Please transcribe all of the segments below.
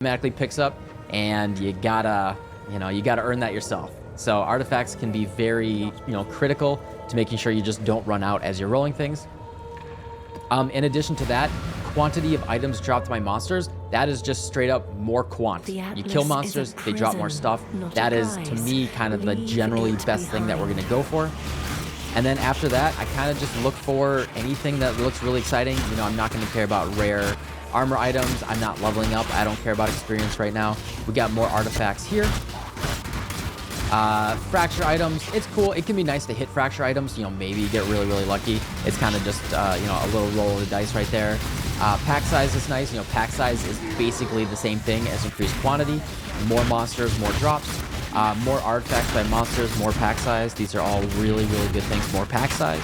automatically picks up, and you gotta earn that yourself. So artifacts can be very, critical to making sure you just don't run out as you're rolling things. In addition to that, quantity of items dropped by monsters, that is just straight up more quant. You kill monsters, they drop more stuff. That is, to me, kind of the generally best thing that we're gonna go for. And then after that, I kind of just look for anything that looks really exciting. I'm not gonna care about rare armor items. I'm not leveling up. I don't care about experience right now. We got more artifacts here. Fracture items, it's cool. It can be nice to hit fracture items. Maybe you get really, really lucky. It's kind of just, a little roll of the dice right there. Pack size is nice. Pack size is basically the same thing as increased quantity. More monsters, more drops. More artifacts by monsters, more pack size. These are all really, really good things. More pack size.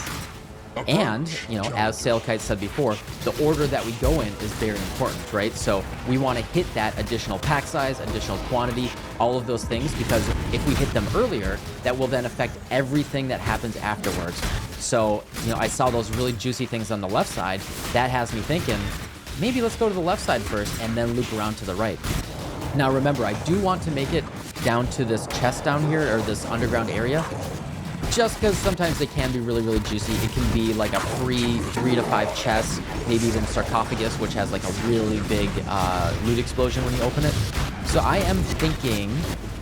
And, as Sailkite said before, the order that we go in is very important, right? So we want to hit that additional pack size, additional quantity, all of those things, because if we hit them earlier, that will then affect everything that happens afterwards. So, I saw those really juicy things on the left side. That has me thinking, maybe let's go to the left side first and then loop around to the right. Now, remember, I do want to make it down to this chest down here, or this underground area. Just because sometimes they can be really, really juicy. It can be like a free 3 to 5 chests, maybe even sarcophagus, which has like a really big loot explosion when you open it. So I am thinking,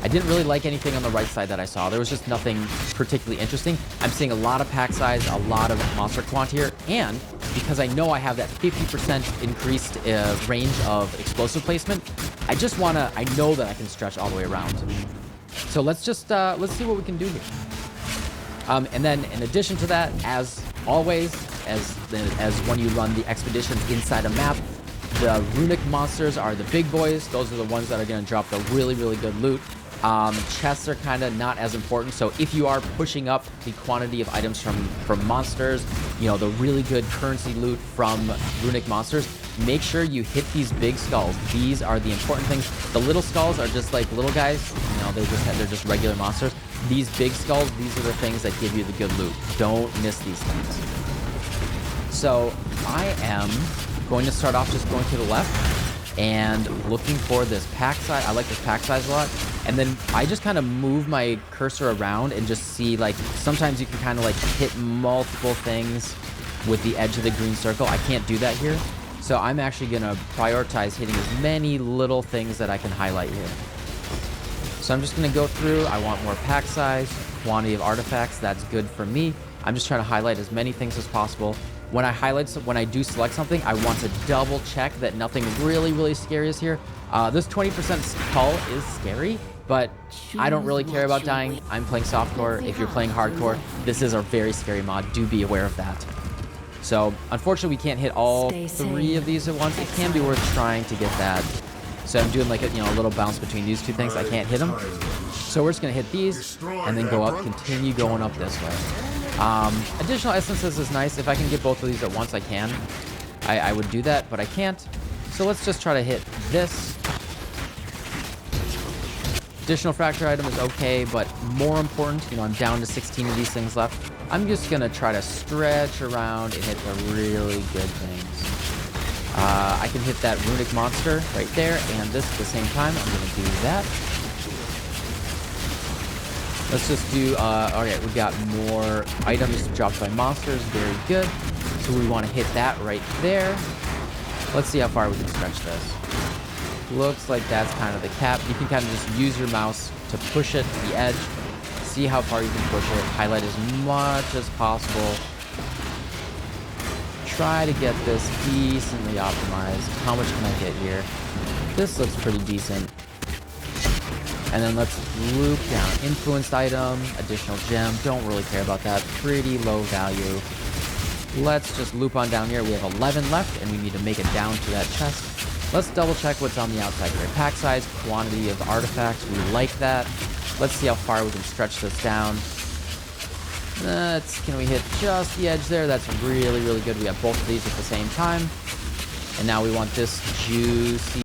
I didn't really like anything on the right side that I saw. There was just nothing particularly interesting. I'm seeing a lot of pack size, a lot of monster quant here, and because I know I have that 50% increased range of explosive placement, I know that I can stretch all the way around. So let's see what we can do here. And then in addition to that, as always, as when you run the expeditions inside a map, the runic monsters are the big boys. Those are the ones that are going to drop the really, really good loot. Chests are kind of not as important. So if you are pushing up the quantity of items from monsters, the really good currency loot from runic monsters, make sure you hit these big skulls. These are the important things. The little skulls are just like little guys. They're just regular monsters. These big skulls, these are the things that give you the good loot. Don't miss these things. So I am going to start off just going to the left and looking for this pack size. I like this pack size a lot. And then I just kind of move my cursor around and just see, like, sometimes you can kind of like hit multiple things with the edge of the green circle. I can't do that here. So I'm actually going to prioritize hitting as many little things that I can highlight here. So I'm just going to go through. I want more pack size, quantity of artifacts. That's good for me. I'm just trying to highlight as many things as possible. When I do select something, I want to double check that nothing really, really scary is here. This 20% hull is scary, but I don't really care about dying. I'm playing softcore. If you're playing hardcore, this is a very scary mod. Do be aware of that. So unfortunately, we can't hit all 3 of these at once. It can be worth trying to get that. So I'm doing like a little bounce between these 2 things. I can't hit them. So we're just going to hit these and then go up, continue going up this way. Additional essences is nice. If I can get both of these at once, I can. I would do that, but I can't. So let's just try to hit this. Additional fracture item is okay, but more important, I'm down to 16 of these things left. I'm just going to try to stretch around and hit the really good things. I can hit that runic monster right there, and this at the same time. I'm going to do that. Let's just do, okay, we got more items dropped by monsters. Very good. So we want to hit that right there. Let's see how far we can stretch this. Looks like that's kind of the cap. You can kind of just use your mouse to push it to the edge. See how far you can push it. Highlight as much as possible. Try to get this decently optimized. How much can I get here? This looks pretty decent. And then let's loop down. Influenced item, additional gem. Don't really care about that. Pretty low value. Let's just loop on down here. We have 11 left, and we need to make it down to that chest. Let's double check what's on the outside here. Pack size, quantity of artifacts. We like that. Let's see how far we can stretch this down. Can we hit just the edge there? That's really, really good. We have both of these at the same time. And now we want this juicy